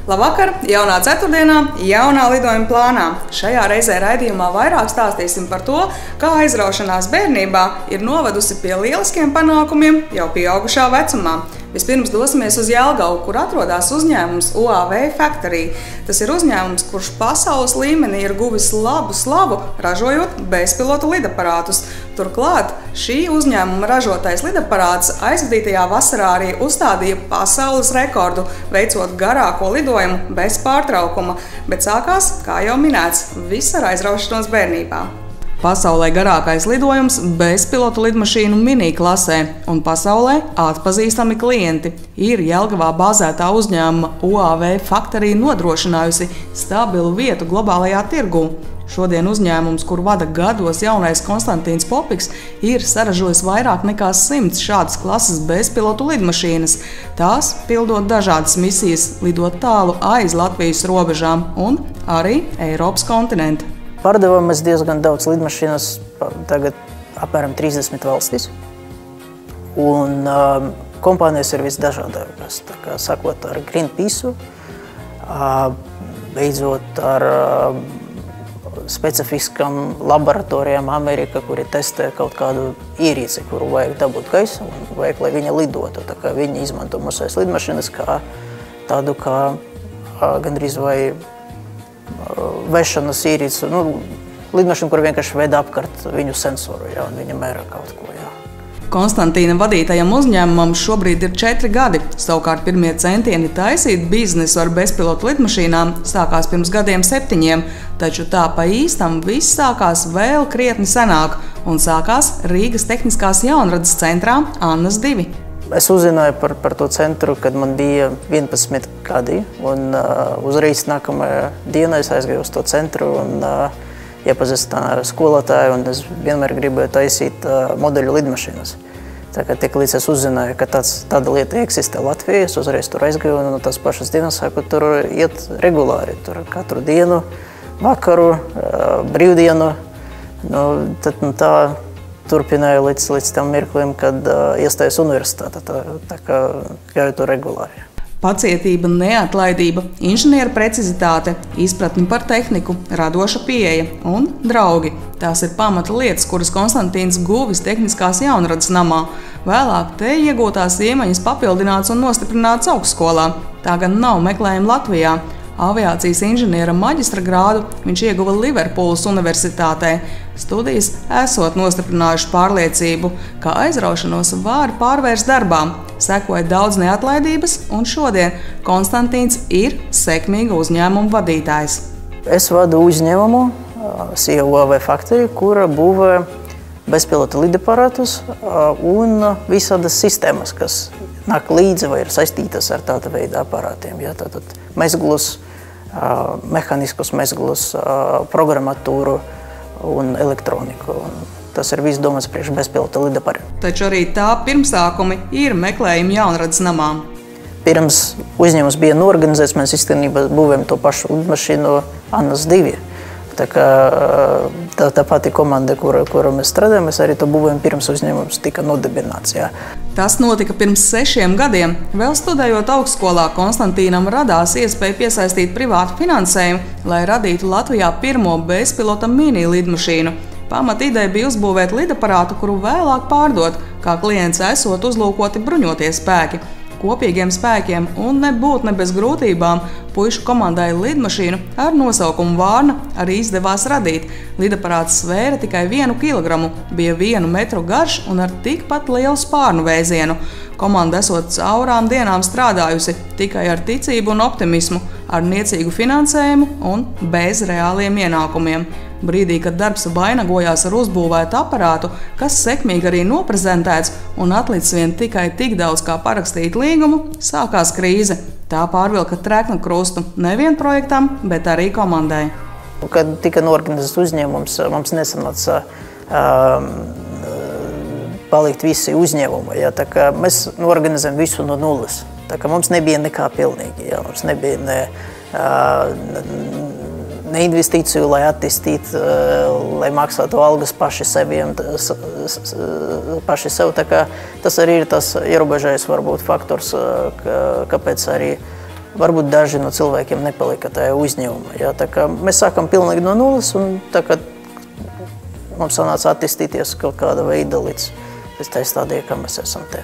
Labvakar! Jaunā ceturtdienā, jaunā lidojuma plānā. Šajā reizē raidījumā vairāk stāstīsim par to, kā aizraušanās bērnībā ir novedusi pie lieliskiem panākumiem jau pieaugušā vecumā. Vispirms dosimies uz Jelgavu, kur atrodas uzņēmums UAV Factory. Tas ir uzņēmums, kurš pasaules līmenī ir guvis labu slavu, ražojot bezpilotu lidaparātus. Turklāt šī uzņēmuma ražotais lidaparāts aizvadītajā vasarā arī uzstādīja pasaules rekordu, veicot garāko lidojumu bez pārtraukuma, bet sākās, kā jau minēts, viss ar aizraušanos bērnībā. Pasaulē garākais lidojums bezpilotu lidmašīnu mini klasē, un pasaulē atpazīstami klienti ir Jelgavā bāzētā uzņēmuma UAV Factory nodrošinājusi stabilu vietu globālajā tirgū. Šodien uzņēmums, kur vada gados jaunais Konstantīns Popiks, ir saražojis vairāk nekā 100 šādas klases bezpilotu lidmašīnas. Tās pildot dažādas misijas, lidot tālu aiz Latvijas robežām un arī Eiropas kontinentu. Pārdevām mēs diezgan daudz lidmašīnas, tagad apmēram 30 valstīs. Un kompānijas ir visdažādākās, sākot ar Greenpeace, beidzot ar specifiskām laboratorijām Amerikā, kuri testē kaut kādu ierīci, kuru vajag dabūt gaisā un vajag, lai viņa lidotu. Tā kā viņi izmanto mūsēs lidmašīnas kā tādu gandrīz vai vešanas ierīci, lidmašīnu, kur vienkārši veda apkārt viņu sensoru, un viņa mēra kaut ko. Konstantīna vadītajam uzņēmumam šobrīd ir 4 gadi. Savukārt pirmie centieni taisīt biznesu ar bezpilotu lidmašīnām sākās pirms gadiem 7, taču tā pa īstam viss sākās vēl krietni senāk un sākās Rīgas Tehniskās jaunradas centrā Annas 2. Es uzzināju par to centru, kad man bija 11 gadi, un uzreiz nākamajā dienā es aizgāju uz to centru un iepazīstināju skolotāju, un es vienmēr gribēju taisīt modeļu lidmašīnas. Tā kā tik līdz es uzzināju, ka tāda lieta eksistē Latvijā, es uzreiz tur aizgāju un no tās pašas dienas sāku tur iet regulāri, tur katru dienu, vakaru, brīvdienu, tad tā turpināju līdz tam mirklim, kad iestājos universitātē, tā kā gāju tur regulāri. Pacietība, neatlaidība, inženieru precizitāte, izpratni par tehniku, radoša pieeja un draugi. Tās ir pamata lietas, kuras Konstantīns guvis Tehniskās jaunradas namā. Vēlāk te iegūtās iemaņas papildināts un nostiprināts augstskolā. Tā gan nav meklējuma Latvijā. Aviācijas inženiera maģistra grādu viņš ieguva Liverpūles universitātē. Studijas esot nostiprinājuši pārliecību, ka aizraušanos var pārvērst darbā. Sekoja daudz neatlaidības, un šodien Konstantīns ir sekmīga uzņēmuma vadītājs. Es vadu uzņēmumu UAV Factory, kura būvē bezpilota lidaparātus un visādas sistēmas, kas nāk līdzi vai ir saistītas ar tāda veida aparātiem. Tātad mezglus, mehaniskus mezglus, programmatūru un elektroniku. Tas ir viss domāts priekš bezpilota lidaparātu. Taču arī tā pirmsākumi ir meklējumi jaunradas namā. Pirms uzņēmums bija norganizēts, mēs īstenībā būvējam to pašu lidmašīnu Annas 2. Tā pati komanda, kura mēs strādājam, mēs arī to būvējam pirms uzņēmums tika nodibināts. Tas notika pirms 6 gadiem. Vēl studējot augstskolā, Konstantīnam radās iespēja piesaistīt privātu finansējumu, lai radītu Latvijā pirmo bezpilota mini lidmašīnu. Pamata ideja bija uzbūvēt lidaparātu, kuru vēlāk pārdot, kā klients esot uzlūkoti bruņotie spēki. Kopīgiem spēkiem un nebūt ne bez grūtībām puišu komandai lidmašīnu ar nosaukumu Vārna arī izdevās radīt. Lidaparāts svēra tikai 1 kilogramu, bija 1 metru garš un ar tikpat lielu spārnu vēzienu. Komanda esot caurām dienām strādājusi tikai ar ticību un optimismu, ar niecīgu finansējumu un bez reāliem ienākumiem. Brīdī, kad darbs vainagojās ar uzbūvētu aparātu, kas sekmīgi arī noprezentēts un atlicis vien tikai tik daudz kā parakstīt līgumu, sākās krīze. Tā pārvilka treknu krustu nevien projektam, bet arī komandai. Kad tika norganizēts uzņēmums, mums nesanāca palikt visi uzņēmumi. Tā kā mēs norganizējam visu no nulles. Tā kā mums nebija nekā pilnīgi. Mums nebija ne investīciju, lai attīstītu, lai maksātu algas paši sev. Tā kā tas arī ir tas ierobežais varbūt faktors, kāpēc arī varbūt daži no cilvēkiem nepalika tajā uzņēmumā. Ja? Tā kā mēs sākam pilnīgi no nulles, un tā kā mums sanāca attīstīties kaut kāda veida līdz tai stādījai, kā mēs esam te.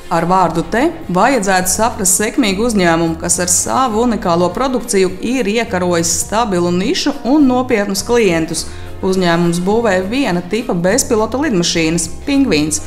Ar vārdu te vajadzētu saprast sekmīgu uzņēmumu, kas ar savu unikālo produkciju ir iekarojis stabilu nišu un nopietnus klientus. Uzņēmums būvē viena tipa bezpilota lidmašīnas – Pingvīns.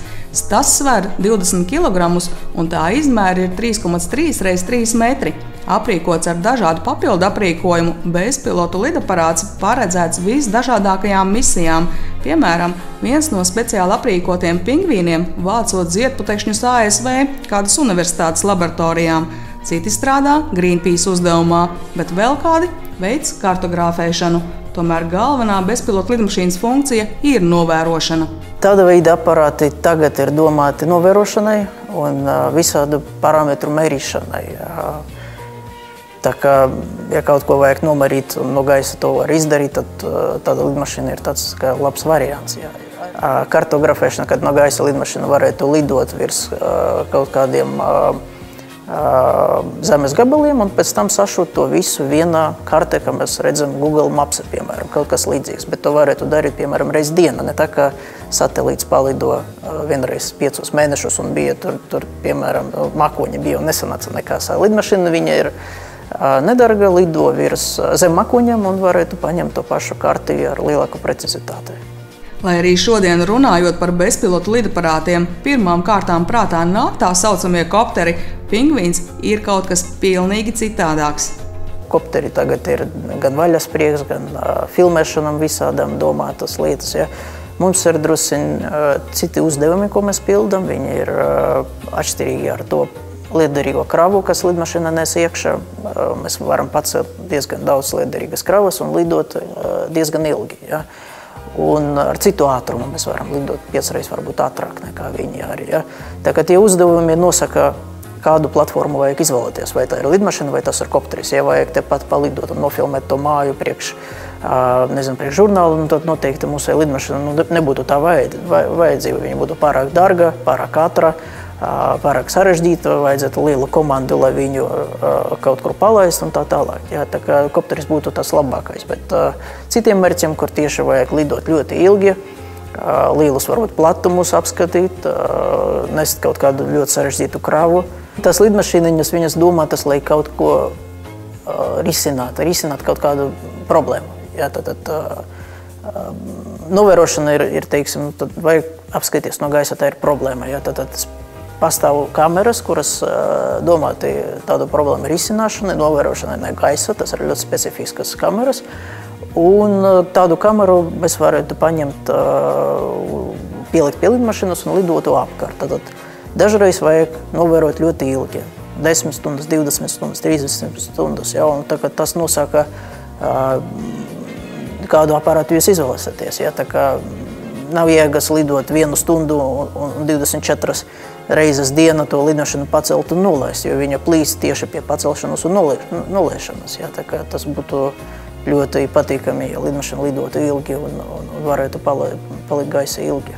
Tas sver 20 kg un tā izmēri ir 3,3 x 3 metri. Aprīkots ar dažādu papildu aprīkojumu, bezpilotu lidaparāts paredzēts visdažādākajām misijām. Piemēram, viens no speciāli aprīkotiem pingvīniem vācot ziedputekšņus ASV kādas universitātes laboratorijām. Citi strādā Greenpeace uzdevumā, bet vēl kādi veic kartogrāfēšanu. Tomēr galvenā bezpilota lidmašīnas funkcija ir novērošana. Tāda veida aparāti tagad ir domāti novērošanai un visādu parametru mērīšanai. Tā kā, ja kaut ko vajag nomarīt un no gaisa to var izdarīt, tad tāda lidmašīna ir tāds kā labs variants. Jā. Kartografēšana, kad no gaisa lidmašīna varētu lidot virs kaut kādiem zemes gabaliem un pēc tam sašūt to visu vienā kartē, kā mēs redzam Google Maps, piemēram, kaut kas līdzīgs. Bet to varētu darīt, piemēram, reiz dienā, ne tā kā satelīts palido vienreiz 5 mēnešus un bija tur piemēram, makoņi bija un nesanāca nekās. Lidmašīna viņa ir nedarga, lido virs zem makoņiem un varētu paņemt to pašu karti ar lielāku precizitāti. Lai arī šodien runājot par bezpilotu lidaparātiem, pirmām kārtām prātā nāk tā saucamie kopteri, Pingvīns ir kaut kas pilnīgi citādāks. Kopteri tagad ir gan vaļasprieks, gan filmēšanam visādām domātas lietas. Ja. Mums ir drusiņi citi uzdevumi, ko mēs pildam. Viņi ir atšķirīgi ar to liederīgo kravu, kas lidmašīnā nes iekšā. Mēs varam pacelt diezgan daudz liederīgas kravas un lidot diezgan ilgi. Ja. Un ar citu ātrumu mēs varam lidot 5 reizes varbūt ātrāk nekā viņi arī. Ja. Tā kā tie uzdevumi nosaka, kādu platformu vajag izvēlēties. Vai tā ir lidmašīna, vai tas ir kopteris. Ja vajag tepat palidot un nofilmēt to māju priekš žurnālu, tad noteikti mūsu lidmašīna nebūtu tā vajadzība. Viņa būtu pārāk dārga, pārāk ātra, pārāk sarežģīta, vajadzētu lielu komandu, lai viņu kaut kur palaist un tā tālāk. Jā, tā kā kopteris būtu tas labākais, bet citiem mērķiem, kur tieši vajag lidot ļoti ilgi, lielus varbūt platumus apskatīt, nest kaut kādu ļoti sarežģītu kravu. Tas lidmašīniņas viņas domātas, lai kaut ko risināt kaut kādu problēmu. Jā, tad novērošana ir teiksim, tad vajag apskatīties no gaisa, tā ir problēma. Jā, tad pastāv kameras, kuras domāti tādu problēmu risināšanai, novērošanai no gaisa, tas ir ļoti specifiskas kameras. Un tādu kameru mēs varētu paņemt, pielikt pie lidmašīnas un lidotu apkārt. Tad dažreiz vajag novērot ļoti ilgi, 10 stundas, 20 stundas, 30 stundas. Ja, un tas nosaka, kādu aparātu jūs izvēlēsieties. Ja, tā kā nav jēgas lidot 1 stundu un 24 reizes dienu to lidmašīnu pacelt un nolaist, jo viņa plīst tieši pie pacelšanas un nolaišanas. Ja, tā kā tas būtu ļoti patīkami, ja lidmašīna lidotu ilgi un varētu palikt gaisa ilgi.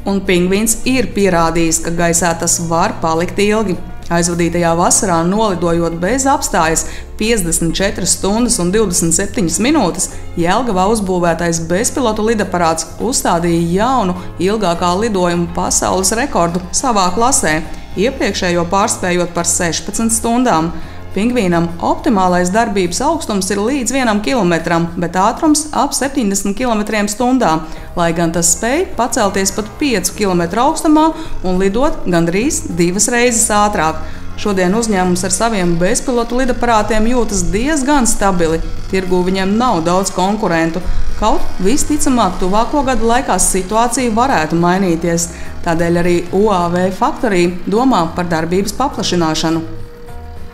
Un Pingvīns ir pierādījis, ka gaisā tas var palikt ilgi. Aizvadītajā vasarā nolidojot bez apstājas 54 stundas un 27 minūtes, Jelgavā uzbūvētais bezpilotu lidaparāts uzstādīja jaunu, ilgākā lidojuma pasaules rekordu savā klasē, iepriekšējo pārspējot par 16 stundām. Pingvīnam optimālais darbības augstums ir līdz 1 kilometram, bet ātrums ap 70 km/h, lai gan tas spēj pacelties pat 5 km augstumā un lidot gandrīz 2 reizes ātrāk. Šodien uzņēmums ar saviem bezpilotu lidaparātiem jūtas diezgan stabili. Tirgū viņiem nav daudz konkurentu. Kaut visticamāk tuvāko gadu laikā situācija varētu mainīties. Tādēļ arī UAV Factory domā par darbības paplašināšanu.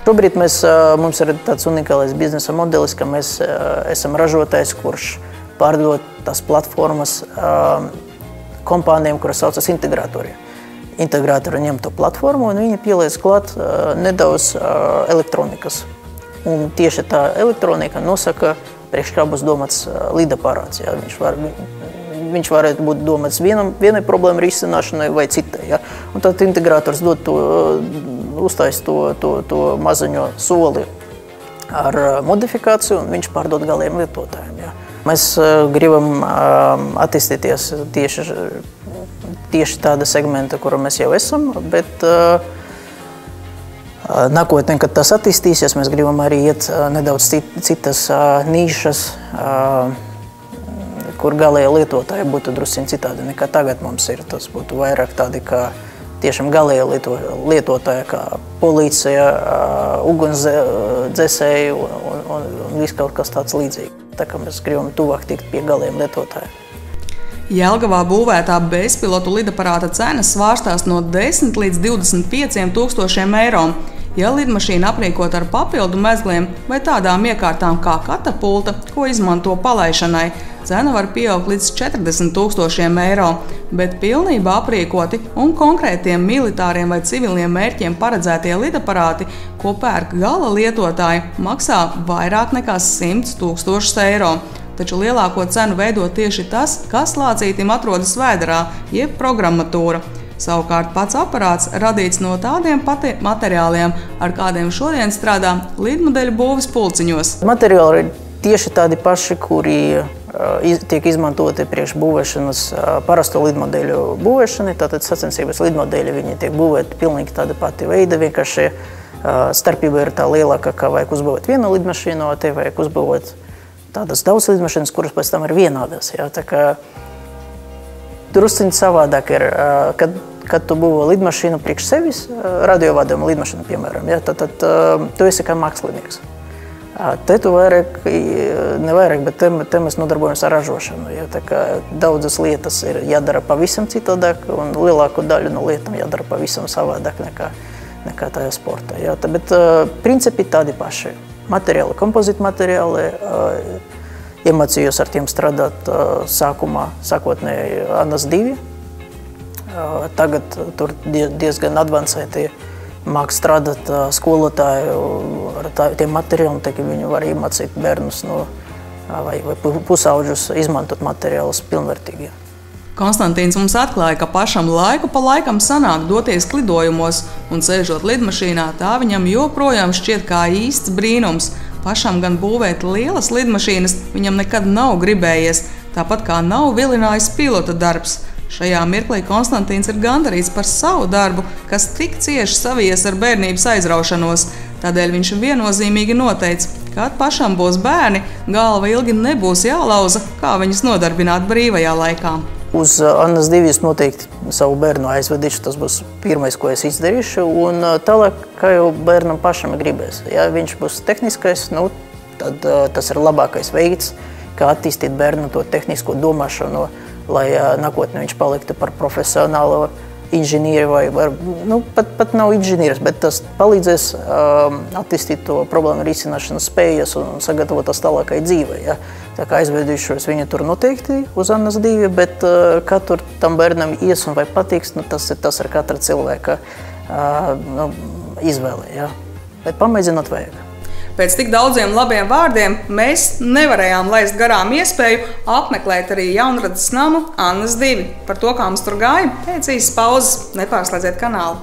Šobrīd mums ir tāds unikālais biznesa modelis, ka mēs esam ražotājs, kurš pārdod tās platformas kompānijām, kuras saucas integratori. Integratori ņem to platformu un viņi pieliec klāt nedaudz elektronikas. Un tieši tā elektronika nosaka, priekš kā būs domāts lidaparāts. Ja? Viņš varētu būt domāts vienai problēmu risināšanai vai citai. Ja? Un tad integrators dod to uztais to maziņo soli ar modifikāciju, un viņš pārdod galiem lietotājiem. Ja. Mēs gribam attīstīties tieši tāda segmenta, kura mēs jau esam, bet nākotnē, kad tas attīstīsies, mēs gribam arī iet nedaudz citas nīšas, kur galēja lietotāji būtu drusciņ citādi nekā tagad mums ir. Tas būtu vairāk tādi kā tiešām galēja lietotāji, kā policija, ugunsdzēsēji un viss kaut kas tāds līdzīgi. Tā kā mēs gribam tuvāk tikt pie galējiem lietotājiem. Jelgavā būvētā bezpilotu lidaparāta cenas svārstās no 10 līdz 25 000 eiro. Ja lidmašīna aprīkot ar papildu mezgliem vai tādām iekārtām kā katapulta, ko izmanto palaišanai, cena var pieaugt līdz 40 000 eiro, bet pilnībā aprīkoti un konkrētiem militāriem vai civiliem mērķiem paredzētie lidaparāti, ko pērk gala lietotāji, maksā vairāk nekā 100 000 eiro. Taču lielāko cenu veido tieši tas, kas lācītim atrodas vēderā, jeb programmatūra. Savukārt pats aparāts radīts no tādiem materiāliem, ar kādiem šodien strādā lidmodeļu būves pulciņos. Materiāli ir tieši tādi paši, kuri tiek izmantoti priekš būvēšanas parasto lidmodeļu būvēšanai. Tātad sacensības lidmodeļi viņi tiek būvēti pilnīgi tāda pati veida, vienkārši starpība ir tā lielāka, ka vajag uzbūvēt vienu lidmašīnu, te vajag uzbūvēt tādas daudz lidmašīnas, kuras pēc tam ir vienādas. Ja? Tā kā drusciņi savādāk ir, kad tu būvo lidmašīnu priekš sevis, radiovadāmu lidmašīnu, piemēram, ja? Tad tu esi kā mākslinieks. Te tu nevairāk, bet te mēs nodarbojamies ar ražošanu. Ja? Tā kā daudzas lietas ir jādara pavisam citādāk, un lielāku daļu no lietām jādara pavisam savādāk nekā tajā sportā. Ja? Bet principi tādi paši. Materiāli, kompozita materiāli, iemācījos ar tiem strādāt sākotnēji ANAS 2. Tagad tur diezgan advancēti māk strādāt skolotāju ar tiem materiāliem, tā ka viņi var iemācīt bērnus vai pusauģus izmantot materiālus pilnvērtīgi. Konstantīns mums atklāja, ka pašam laiku pa laikam sanāk doties lidojumos, un sēžot lidmašīnā, tā viņam joprojām šķiet kā īsts brīnums. Pašam gan būvēt lielas lidmašīnas viņam nekad nav gribējies, tāpat kā nav vilinājis pilota darbs. Šajā mirklī Konstantīns ir gandarīts par savu darbu, kas tik cieši savies ar bērnības aizraušanos. Tādēļ viņš viennozīmīgi noteica, ka kad pašam būs bērni, galva ilgi nebūs jālauza, kā viņus nodarbināt brīvajā laikā. Uz ANAS 2 es noteikti savu bērnu aizvedīšu, tas būs pirmais, ko es izdarīšu, un tālāk, kā jau bērnam pašam gribēs. Ja viņš būs tehniskais, tad tas ir labākais veids, kā attīstīt bērnu to tehnisko domāšanu, lai nākotnē viņš paliktu par profesionālu inženieri vai pat nav inženieris, bet tas palīdzēs attīstīt to problēmu risināšanas spējas un sagatavot tas tālākai dzīvei. Ja? Tā kā aizvedīšos viņu tur noteikti uz ANAS 2, bet kā tur tam bērnam ies un vai patiks, tas ir katra cilvēka izvēle. Ja? Bet pamēģināt vajag. Pēc tik daudziem labiem vārdiem mēs nevarējām laist garām iespēju apmeklēt arī jaunradas namu ANAS 2. Par to, kā mums tur gāja, pēc īsas pauzes nepārslēdziet kanālu.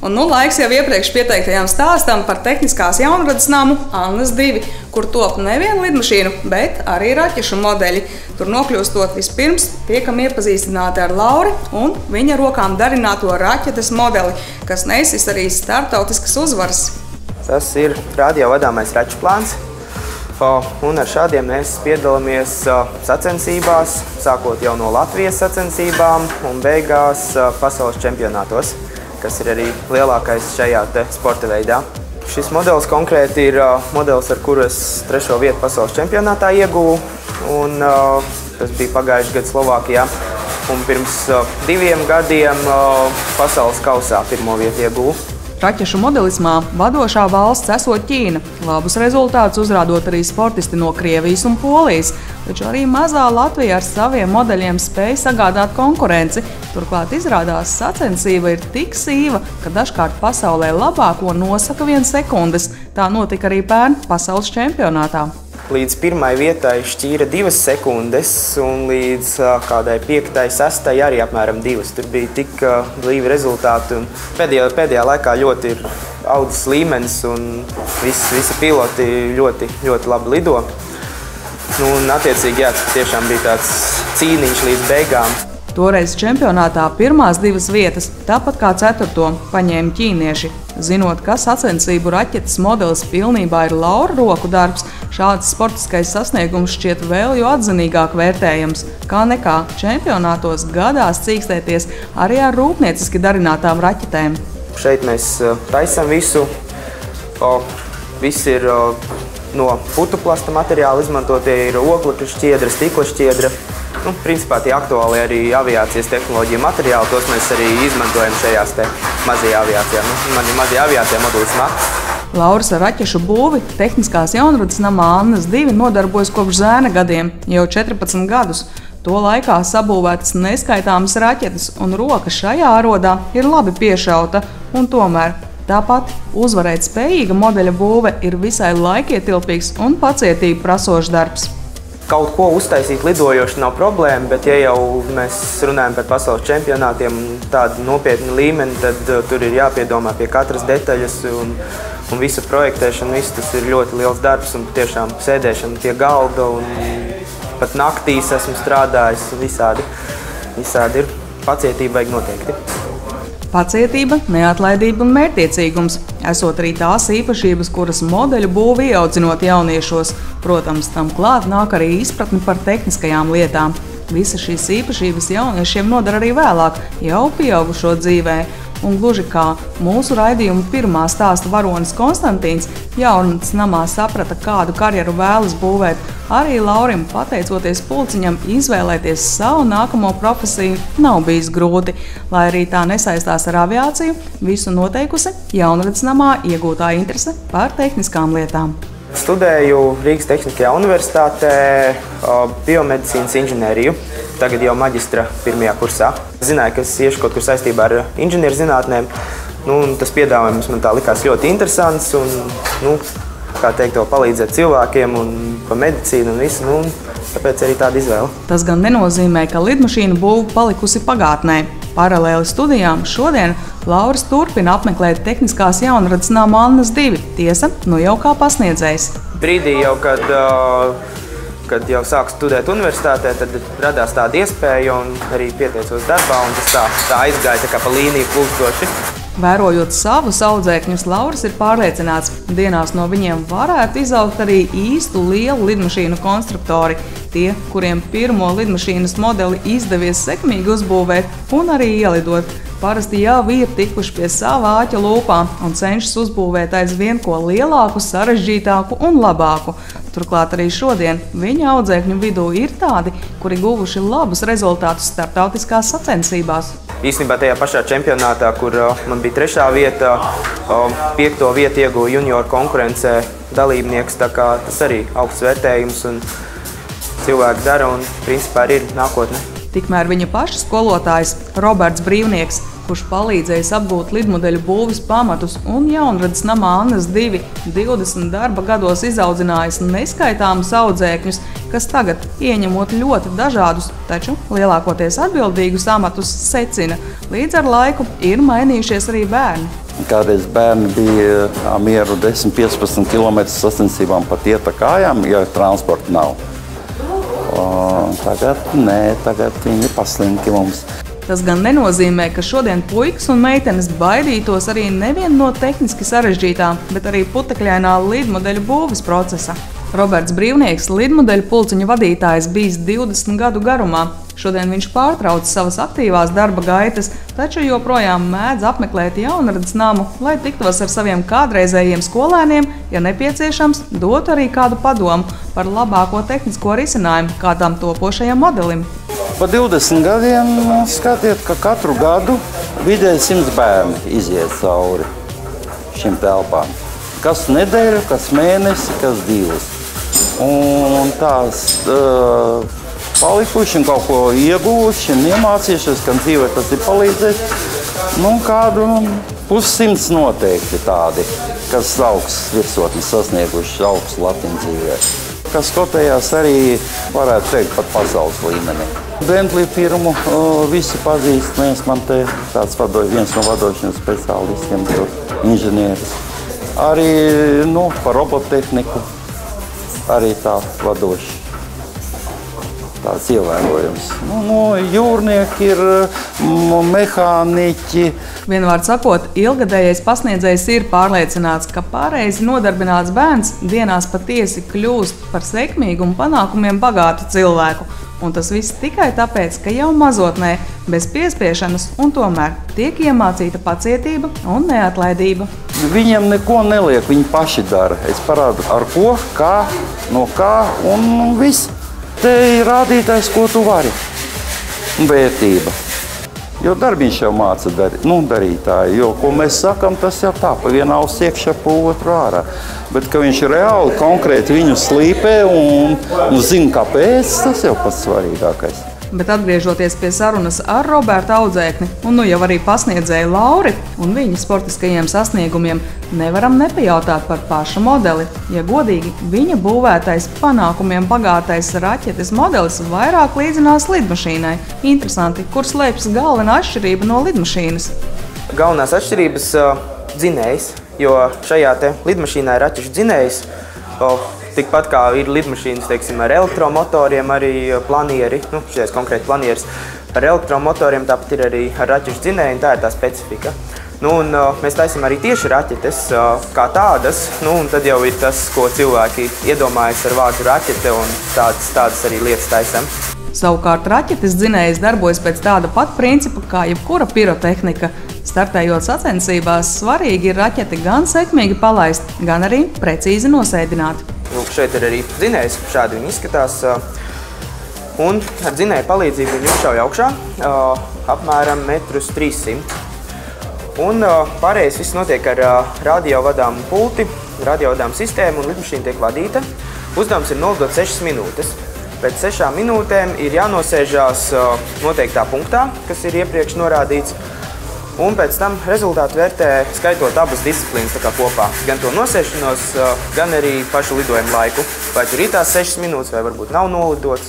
Un laiks jau iepriekš pieteiktajām stāstam par tehniskās jaunradas namu ANAS 2, kur top nevienu lidmašīnu, bet arī raķešu modeļi. Tur nokļūstot vispirms tiekam iepazīstināti ar Lauri un viņa rokām darināto raķetes modeli, kas nesis arī startautiskas uzvaras. Tas ir radiovadāmais raķu plāns, un ar šādiem mēs piedalāmies sacensībās, sākot jau no Latvijas sacensībām un beigās pasaules čempionātos, kas ir arī lielākais šajā sporta veidā. Šis modelis konkrēti ir modelis, ar kuru es 3. vietu pasaules čempionātā ieguvu, un tas bija pagājuši gadu Slovākijā. Un pirms 2 gadiem pasaules kausā 1. vietu ieguvu. Raķešu modelismā vadošā valsts esot Ķīna, labus rezultātus uzrādot arī sportisti no Krievijas un Polijas, taču arī mazā Latvija ar saviem modeļiem spēja sagādāt konkurenci. Turklāt izrādās sacensība ir tik sīva, ka dažkārt pasaulē labāko nosaka 1 sekundes. Tā notika arī pērn pasaules čempionātā. līdz pirmai vietai šķīra 2 sekundes, un līdz kādai 5., 6. arī apmēram 2. Tur bija tik blīvi rezultāti, un pēdējā laikā ļoti ir audzis līmenis, un visi piloti ļoti, ļoti labi lido. Un attiecīgi, jā, tiešām bija tāds cīniņš līdz beigām. Toreiz čempionātā pirmās 2 vietas, tāpat kā 4. paņēma ķīnieši. Zinot, ka sacensību raķetes modelis pilnībā ir Laura roku darbs, šāds sportiskais sasniegums šķiet vēl jo atzinīgāk vērtējams. Kā nekā čempionātos gadās cīkstēties arī ar rūpnieciski darinātām raķetēm. Šeit mēs taisam visu. Viss ir no putuplasta materiāla izmantotie, ir oglekļa šķiedra, stikla šķiedra. Principā tie aktuāli arī aviācijas tehnoloģija materiāli, tos mēs arī izmantojam šajās mazajā aviācijā. Mazajā aviācijā modulis MAX. Lauras raķešu būvi Tehniskās jaunradas namā Annas 2 nodarbojas kopš zēna gadiem, jau 14 gadus. To laikā sabūvētas neskaitāmas raķetes, un roka šajā arodā ir labi piešauta, un tomēr tāpat uzvarēt spējīga modeļa būve ir visai laikietilpīgs un pacietību prasošs darbs. Kaut ko uztaisīt lidojoši nav problēma, bet ja jau mēs runājam par pasaules čempionātiem tādu nopietnu līmeni, tad tur ir jāpiedomā pie katras detaļas un visu projektēšanu. Visu tas ir ļoti liels darbs un tiešām sēdēšana pie galda un pat naktīs esmu strādājis. Visādi ir. Pacietība vajag noteikti. Pacietība, neatlaidība un mērķtiecīgums esot arī tās īpašības, kuras modeļu būvi ieaudzinot jauniešos. Protams, tam klāt nāk arī izpratni par tehniskajām lietām. Visas šīs īpašības jauniešiem nodara arī vēlāk, jau pieaugušo dzīvē. Un gluži kā mūsu raidījuma pirmā stāsta varonis Konstantīns jaunatnes namā saprata, kādu karjeru vēlas būvēt, arī Laurim, pateicoties pulciņam, izvēlēties savu nākamo profesiju nav bijis grūti. Lai arī tā nesaistās ar aviāciju, visu noteikusi jaunatnes namā iegūtā interese par tehniskām lietām. Studēju Rīgas Tehniskajā universitātē biomedicīnas inženieriju, tagad jau maģistra 1. kursā. Zināju, ka es iešu kaut kur saistībā ar inženierzinātnēm, un tas piedāvājums man tā likās ļoti interesants, un, kā teikt, to palīdzēt cilvēkiem un pa medicīnu un visu, tāpēc arī tāda izvēle. Tas gan nenozīmē, ka lidmašīnu būve palikusi pagātnē. Paralēli studijām šodien Lauris turpina apmeklēt Tehniskās jaunradas nama Annas 2, tiesa, jau kā pasniedzējs. Brīdī jau, kad jau sāku studēt universitātē, tad radās tāda iespēja un arī pieteicos darbā, un tas tā aizgāja tā kā pa līniju plūstoši. Vērojot savus audzēkņus, Lauris ir pārliecināts, dienās no viņiem varētu izaugt arī īstu lielu lidmašīnu konstruktori. Tie, kuriem pirmo lidmašīnas modeli izdevies sekmīgi uzbūvēt un arī ielidot, parasti jau ir tikuši pie sava āķa lūpām un cenšas uzbūvēt aizvien ko lielāku, sarežģītāku un labāku. Turklāt arī šodien viņa audzēkņu vidū ir tādi, kuri guvuši labus rezultātus starptautiskās sacensībās. Īstenībā tajā pašā čempionātā, kur man bija 3. vieta, 5. vietu ieguva junioru konkurencē dalībnieks, tā kā tas arī augsts vērtējums un cilvēki dara un principā ir nākotne. Tikmēr viņa paša skolotājs Roberts Brīvnieks, kurš palīdzējis apgūt lidmodeļu būves pamatus un jaunradas namā Annas 2 20 darba gados izaudzinājis neskaitāmus audzēkņus, kas tagad, ieņemot ļoti dažādus, taču lielākoties atbildīgus amatus, secina. Līdz ar laiku ir mainījušies arī bērni. Kādreiz bērni bija mieru 10-15 km sacensībām pat iet ar kājām, ja transporta nav. Tagad viņi paslinki mums. Tas gan nenozīmē, ka šodien puikas un meitenes baidītos arī nevien no tehniski sarežģītā, bet arī putekļainā lidmodeļu būves procesa. Roberts Brīvnieks, lidmodeļu pulciņu vadītājs, bijis 20 gadu garumā. Šodien viņš pārtrauc savas aktīvās darba gaitas, taču joprojām mēdz apmeklēt jaunradas namu, lai tiktos ar saviem kādreizējiem skolēniem, ja nepieciešams, dot arī kādu padomu par labāko tehnisko risinājumu kādam topošajam modelim. Pa 20 gadiem skatiet, ka katru gadu vidēji 100 bērni iziet cauri šim telpām. Kas nedēļu, kas mēnesi, kas 2. Un tās palikuši un kaut ko ieguvuši un iemācījušies, ka dzīvē tas ir palīdzējis. Kādu 100 noteikti tādi, kas augsts virsotnes sasnieguši augstu latiņu dzīvē. kas kotējās arī, varētu teikt, pat pasaules līmenī. Bentley firmu visi pazīst, man te tāds viens no vadošiem speciālistiem, inženieris. Arī par robotehniku, arī tā vadoši. Tāds ievērojams. Jūrnieki ir, mehāniķi. Vienvārds sakot, ilgadējais pasniedzējs ir pārliecināts, ka pareizi nodarbināts bērns dienās patiesi kļūst par sekmīgu un panākumiem bagātu cilvēku. Un tas viss tikai tāpēc, ka jau mazotnē, bez piespiešanas un tomēr tiek iemācīta pacietība un neatlaidība. Viņiem neko neliek, viņi paši dara. Es parādu ar ko, kā, no kā un viss. Te ir rādītājs, ko tu vari. Vērtība. Jo darbiņš jau māca darītāji. Jo, ko mēs sakam, tas jau tā, pa vienu auss iekšā, pa otru ārā. Bet, ka viņš reāli, konkrēti viņu slīpē un zina, kāpēc, tas jau pats svarīgākais. Bet atgriežoties pie sarunas ar Robertu Audzēkni un jau arī pasniedzēju Lauri un viņa sportiskajiem sasniegumiem, nevaram nepajautāt par pašu modeli. Ja godīgi, viņa būvētais panākumiem bagātais raķetes modelis vairāk līdzinās lidmašīnai. Interesanti, kur slēpjas galvenā atšķirība no lidmašīnas? Galvenās atšķirības dzinējs, jo šajā te lidmašīnā ir raķešu dzinējs. Tikpat kā ir lidmašīnas, teiksim, ar elektromotoriem, arī planieri, šis konkrēti planieris ar elektromotoriem, tāpat ir arī ar raķešu dzinēju, un tā ir tā specifika. Mēs taisam arī tieši raķetes kā tādas, un tad jau ir tas, ko cilvēki iedomājas ar vārdu raķete, un tādas arī lietas taisam. Savukārt raķetes dzinējs darbojas pēc tāda pat principa kā jebkura pirotehnika. Startējot sacensībās, svarīgi ir raķeti gan sekmīgi palaist, gan arī precīzi nosēdināt. Šeit ir arī dzinējs, šādi viņi izskatās. Un ar dzinēju palīdzību viņi uzšauj augšā apmēram 300 m. Un pārējais viss notiek ar radiovadāmu pulti, radiovadāmu sistēmu, un lidmašīna tiek vadīta. Uzdevums ir nolidot 6 minūtes. Pēc 6 minūtēm ir jānosēžās noteiktā punktā, kas ir iepriekš norādīts. Un pēc tam rezultātu vērtē skaitot abas disciplīnas kopā. Gan to nosēšanos, gan arī pašu lidojumu laiku. Vai tur ir tās 6 minūtes, vai varbūt nav nolidots.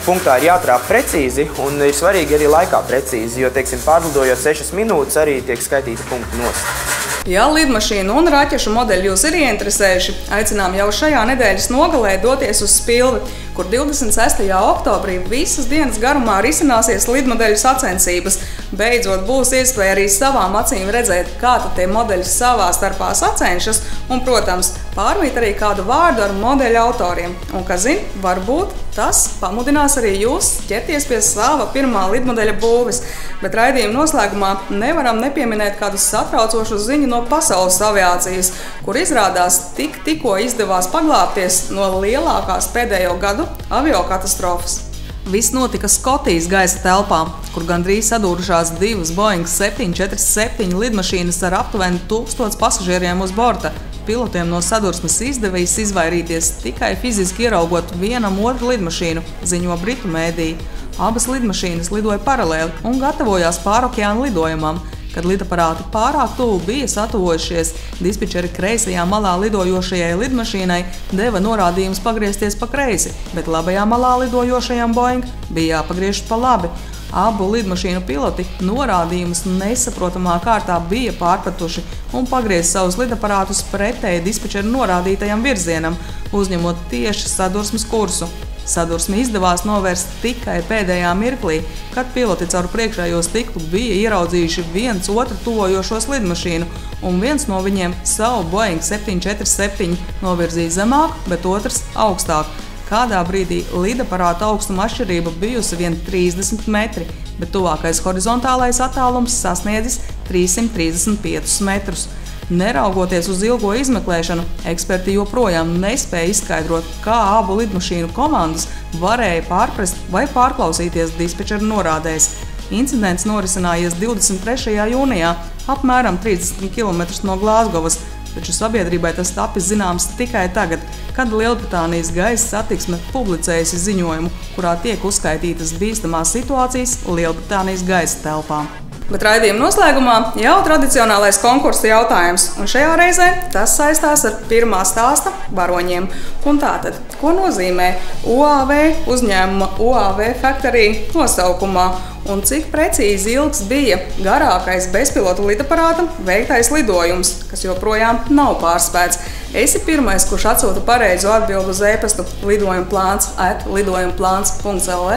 Punktā ir jātrāp precīzi, un ir svarīgi arī laikā precīzi, jo, teiksim, pārlidojot 6 minūtes, arī tiek skaitīti punkti nost. Ja lidmašīnu un raķešu modeļi jūs ir ieinteresējuši, aicinām jau šajā nedēļas nogalē doties uz Spilvi, kur 26. oktobrī visas dienas garumā risināsies lidmodeļu sacensības. Beidzot būs iespēja arī savām acīm redzēt, kā tie modeļi savā starpā sacenšas, un, protams, pārmīt arī kādu vārdu ar modeļu autoriem. Un, kas zina, varbūt tas pamudinās arī jūs ķerties pie sava pirmā lidmodeļa būves. Bet raidījuma noslēgumā nevaram nepieminēt kādu satraucošu ziņu no pasaules aviācijas, kur izrādās tikko izdevās paglābties no lielākās pēdējo gadu aviokatastrofas. Viss notika Skotijas gaisa telpā, kur gandrīz sadūrušās divas Boeing 747 lidmašīnas ar aptuveni 1000 pasažieriem uz borta. Pilotiem no sadursmes izdevās izvairīties tikai fiziski ieraugot vienam otru lidmašīnu, ziņo britu mēdīji. Abas lidmašīnas lidoja paralēli un gatavojās pārokeāna lidojumam. Kad lidaparāti pārāk tuvu bija satuvojušies, dispečeri kreisajā malā lidojošajai lidmašīnai deva norādījumus pagriezties pa kreisi, bet labajā malā lidojošajam Boeing bija jāpagriežas pa labi. Abu lidmašīnu piloti norādījumus nesaprotamā kārtā bija pārpratuši un pagriez savus lidaparātus pretēji dispečeru norādītajam virzienam, uzņemot tieši sadursmes kursu. Sadursmi izdevās novērst tikai pēdējā mirklī, kad piloti caur priekšējo stiklu bija ieraudzījuši viens otru tuvojošos lidmašīnu, un viens no viņiem savu Boeing 747 novirzīja zemāk, bet otrs augstāk. Kādā brīdī lidaparāta augstuma atšķirība bijusi vien 30 metri, bet tuvākais horizontālais attālums sasniedzis 335 metrus. Neraugoties uz ilgo izmeklēšanu, eksperti joprojām nespēja izskaidrot, kā abu lidmašīnu komandas varēja pārprast vai pārklausīties dispečeru norādēs. Incidents norisinājies 23. jūnijā, apmēram 30 km no Glāzgovas, taču sabiedrībai tas tapis zināms tikai tagad, kad Lielbritānijas gaisa satiksme publicējusi ziņojumu, kurā tiek uzskaitītas bīstamās situācijas Lielbritānijas gaisa telpā. Bet raidījuma noslēgumā jau tradicionālais konkursa jautājums, un šajā reizē tas saistās ar pirmā stāsta varoņiem. Un tātad, ko nozīmē UAV uzņēmuma UAV Factory nosaukumā? Un cik precīzi ilgs bija garākais bezpilota lidaparāta veiktais lidojums, kas joprojām nav pārspēts? Esi pirmais, kurš atsūta pareizo atbildi uz e-pastu lidojumaplāns@lidojumaplāns.lv,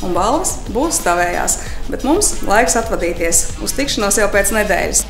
un balvas būs tavējās. Bet mums laiks atvadīties. Uz tikšanos jau pēc nedēļas.